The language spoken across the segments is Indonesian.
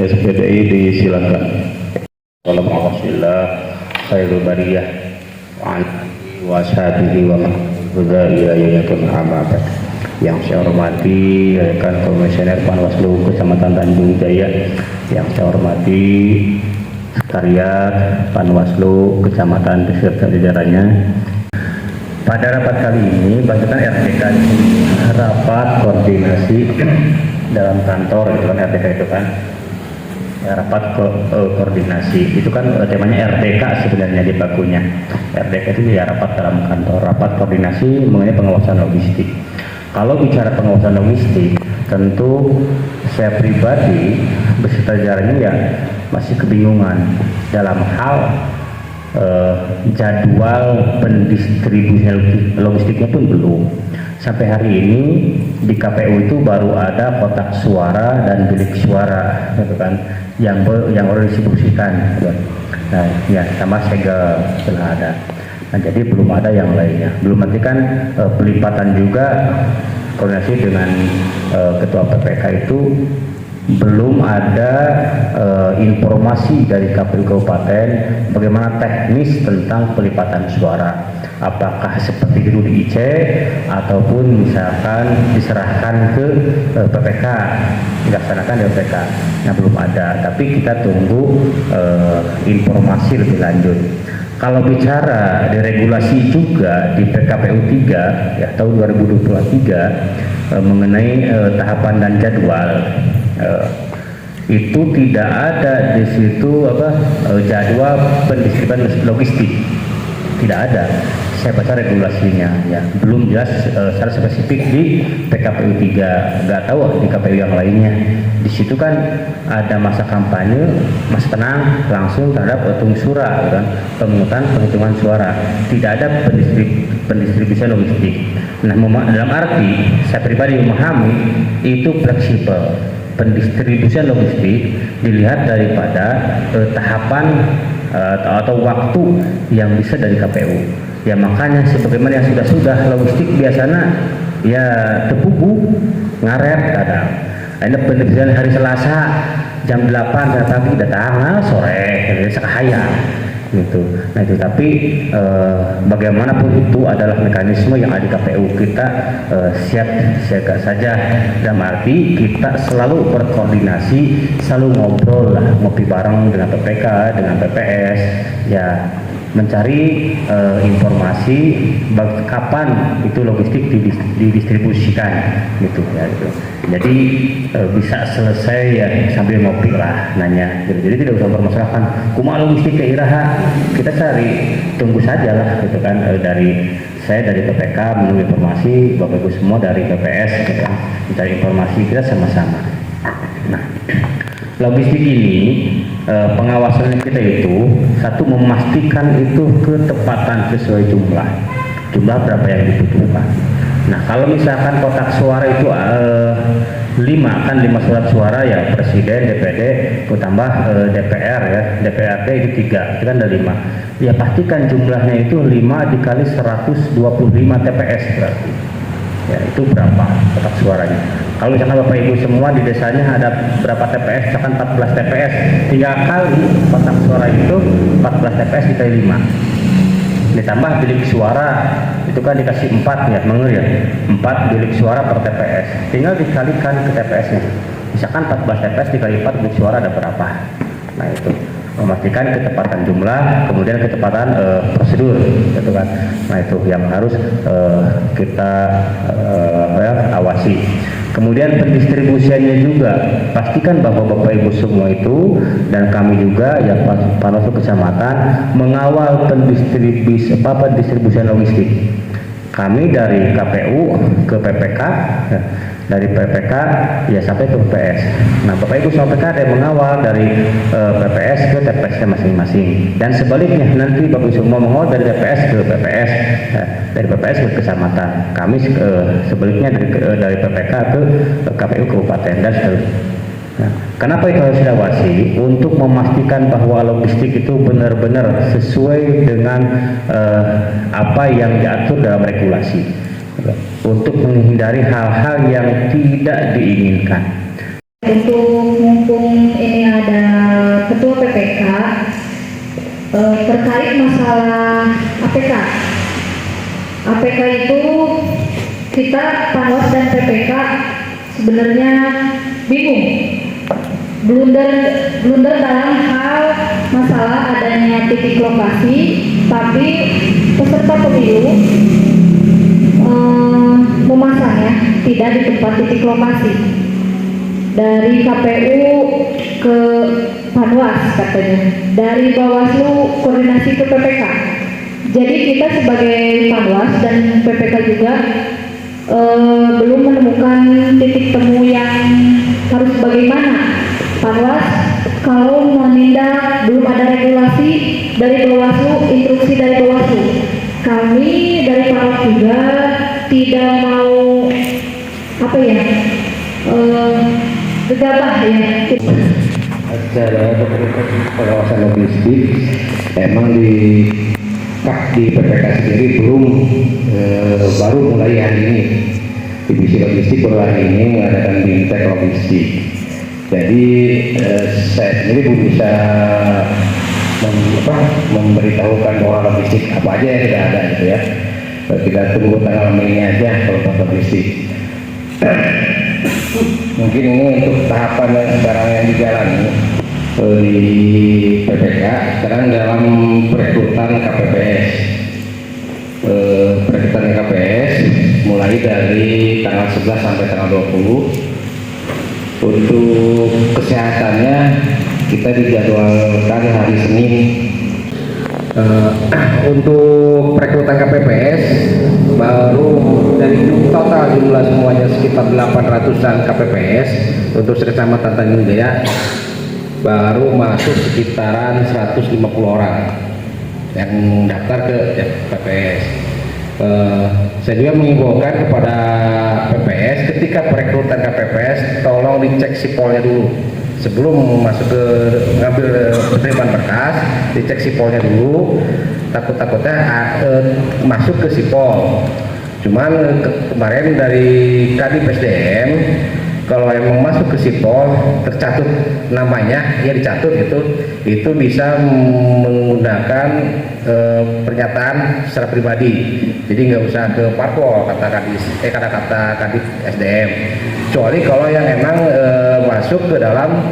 SPDI disilakan. Alhamdulillah khairul bariyah wa alihi wa sahbihi wa man yang saya hormati rekan komisioner Panwaslu Kecamatan Tanjung Jaya, yang saya hormati sekalian Panwaslu Kecamatan beserta jajarannya. Pada rapat kali ini bagaimana RTK rapat koordinasi dalam kantor itu kan, RTK itu kan ya, rapat koordinasi itu kan temanya RTK sebenarnya di bakunya. RTK itu ya rapat dalam kantor, rapat koordinasi mengenai pengawasan logistik. Kalau bicara pengawasan logistik, tentu saya pribadi beserta jajarannya ya masih kebingungan dalam hal jadwal pendistribusian logistiknya pun belum. Sampai hari ini di KPU itu baru ada kotak suara dan bilik suara, gitu kan, yang baru distribusikan. Gitu. Nah, ya sama segel telah ada. Nah, jadi belum ada yang lainnya. Belum nanti kan pelipatan juga koordinasi dengan ketua PPK itu belum ada informasi dari KPU Kabupaten bagaimana teknis tentang pelipatan suara, apakah seperti itu di IC ataupun misalkan diserahkan ke PPK, dilaksanakan di PPK. Nah, belum ada, tapi kita tunggu informasi lebih lanjut. Kalau bicara deregulasi juga di PKPU 3 ya tahun 2023 mengenai tahapan dan jadwal, itu tidak ada di situ jadwal pendistribusian logistik, tidak ada. Saya baca regulasinya ya belum jelas secara spesifik di PKPU 3, nggak tahu di KPU yang lainnya. Di situ kan ada masa kampanye, masa tenang langsung terhadap hitung suara, kan, pemungutan penghitungan suara, tidak ada pendistribusian logistik. Nah, dalam arti saya pribadi memahami itu fleksibel. Pendistribusian logistik dilihat daripada tahapan atau waktu yang bisa dari KPU. Ya makanya sebagaimana yang sudah logistik biasanya ya tepugu ngaret kadang. Ada pendistribusian hari Selasa jam 8 pagi datang sore sekahayang gitu. Nah itu tapi bagaimanapun itu adalah mekanisme yang ada di KPU, kita siap saja, dalam arti kita selalu berkoordinasi, selalu ngobrol lah, ngopi bareng dengan PPK, dengan PPS ya, mencari informasi kapan itu logistik didistribusikan gitu ya gitu. Jadi bisa selesai ya sambil ngopi lah nanya gitu. Jadi tidak usah bermasalahkan kumaha logistik ke iraha, kita cari, tunggu saja lah gitu kan. Saya dari PPK menunggu informasi, Bapak Ibu semua dari PPS gitu kan, mencari informasi, kita sama-sama. Nah, logistik ini pengawasannya kita itu satu, memastikan itu ketepatan sesuai jumlah berapa yang dibutuhkan. Nah, kalau misalkan kotak suara itu 5 surat suara ya, presiden, DPD, tambah DPR ya, DPRD itu 3, itu kan ada 5. Ya pastikan jumlahnya itu 5 dikali 125 TPS berarti. Ya itu berapa kotak suaranya. Kalau misalkan Bapak Ibu semua di desanya ada berapa TPS, misalkan 14 TPS, 3 kali kotak suara itu 14 TPS dikali 5. Ditambah bilik suara itu kan dikasih 4 ya, ya 4 bilik suara per TPS, tinggal dikalikan ke TPS-nya. Misalkan 14 TPS dikali 4 bilik suara ada berapa. Nah itu memastikan ketepatan jumlah, kemudian ketepatan prosedur gitu kan. Nah itu yang harus kita awasi. Kemudian pendistribusiannya juga pastikan bahwa Bapak Ibu semua itu dan kami juga ya Panwaslu Kecamatan mengawal pendistribusian logistik. Kami dari KPU ke PPK, ya, dari PPK ya sampai ke PPS. Nah, Bapak Ibu sama PPK ada yang mengawal dari PPS ke TPS masing-masing, dan sebaliknya nanti Bapak Ibu semua mengawal dari TPS ke PPS, dari PPS ke kecamatan. Kami sebaliknya dari PPK ke KPU kabupaten dan seterusnya. Nah, kenapa itu harus diawasi? Untuk memastikan bahwa logistik itu benar-benar sesuai dengan apa yang diatur dalam regulasi, untuk menghindari hal-hal yang tidak diinginkan. Untuk mumpung ini ada ketua PPK terkait masalah APK. APK itu kita Panwas dan PPK sebenarnya bingung, blunder dalam hal masalah adanya titik lokasi, tapi peserta pemilu memasangnya tidak di tempat titik lokasi. Dari KPU ke Panwas katanya, dari Bawaslu koordinasi ke PPK. Jadi kita sebagai Panwas dan PPK juga belum menemukan titik temu yang harus bagaimana. Panwas kalau menindak, belum ada regulasi dari Bawaslu, instruksi dari Bawaslu. Kami dari Panwas juga tidak mau gegabah ya. Secara pengawasan logistik memang di PPK sendiri belum baru mulai hari ini. Divisi logistik baru hari ini mengadakan bimtek logistik. Jadi saya sendiri belum bisa memberitahukan pola logistik apa aja yang sudah ada gitu ya. Kita tunggu tanggal mainnya aja kalau logistik. Mungkin ini untuk tahapan yang sekarang yang dijalani di PPK sekarang dalam perekrutan KPPS. Perekrutan KPPS mulai dari tanggal 11 sampai tanggal 20. Untuk kesehatannya kita dijadwalkan hari Senin. Untuk perekrutan KPPS baru dari total jumlah semuanya sekitar 800-an KPPS untuk Kecamatan Tanjung Jaya baru masuk sekitaran 150 orang yang daftar ke KPPS. Saya juga mengimbaukan kepada PPS ketika perekrutan KPPS tolong dicek sipolnya dulu sebelum masuk ke ngambil penerimaan berkas, dicek sipolnya dulu. Takutnya masuk ke sipol. Cuman kemarin dari Kadip SDM kalau emang masuk ke sipol tercatut namanya, ya dicatut itu bisa menggunakan pernyataan secara pribadi. Jadi nggak usah ke parpol kata Kadip SDM. Kecuali kalau yang emang masuk ke dalam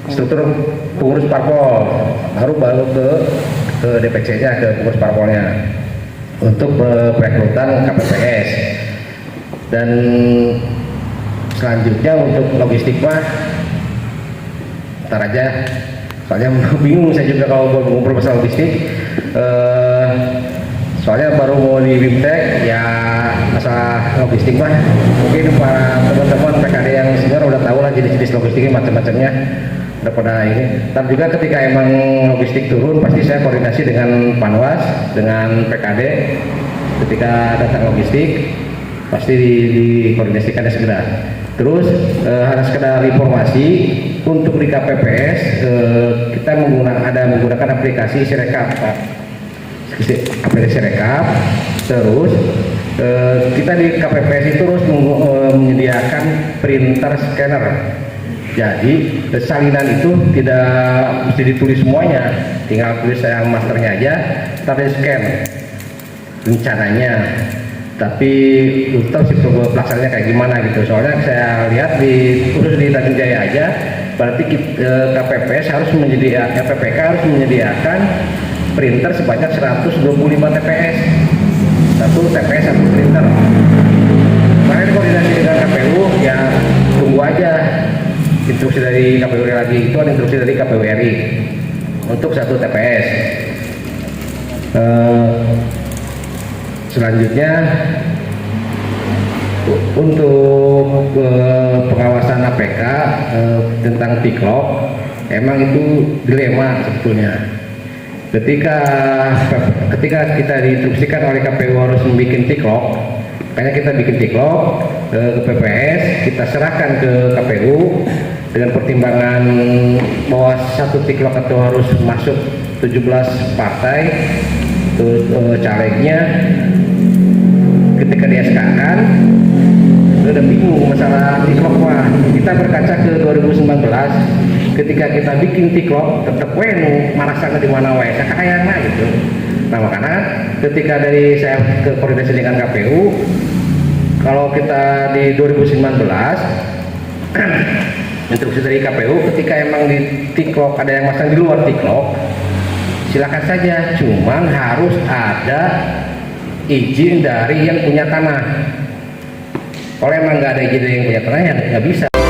struktur pengurus parpol, baru ke DPC-nya, ke pengurus parpolnya untuk perekrutan KPPS. Dan selanjutnya untuk logistik ntar aja, soalnya bingung saya juga kalau ngobrol masalah logistik. Soalnya baru mau di BIMTEK ya, masalah logistik mungkin para teman-teman PKD yang senior udah tahu lah jenis-jenis logistiknya macam-macamnya udah pada ini. Dan juga ketika emang logistik turun pasti saya koordinasi dengan Panwas, dengan PKD. Ketika datang logistik pasti dikoordinasikan segera. Terus harus sekedar informasi untuk di KPPS kita menggunakan aplikasi Sirekap, aplikasi Rekap. Terus kita di KPPS itu terus menyediakan printer scanner. Jadi salinan itu tidak mesti ditulis semuanya, tinggal tulis yang masternya aja, tapi scan rencananya. Tapi belum tahu sih pelaksananya kayak gimana gitu. Soalnya saya lihat khusus di Tanjung Jaya aja, berarti KPPS harus menyediakan, PPK harus menyediakan printer sebanyak 125 TPS. Satu TPS satu printer. Kemarin koordinasi dengan KPU ya, tunggu aja instruksi dari KPU lagi. Itu ada instruksi dari KPU RI untuk satu TPS. Selanjutnya untuk pengawasan APK tentang tiklok, emang itu dilema sebetulnya. Ketika kita diinstruksikan oleh KPU harus membuat tiklok, makanya kita bikin tiklok ke PPS, kita serahkan ke KPU dengan pertimbangan bahwa satu tiklok itu harus masuk 17 partai calegnya. Ketika di SK-kan udah bingung masalah tiklok mah. Kita berkaca ke 2019, ketika kita bikin tiklok tetap wenu marasana di mana wae sakayana gitu. Nah makanya ketika dari saya ke koordinasi dengan KPU, kalau kita di 2019 instruksi dari KPU ketika emang di tiklok ada yang masang di luar tiklok, silakan saja, cuman harus ada izin dari yang punya tanah. Kalau emang nggak ada izin dari yang punya tanah ya nggak bisa.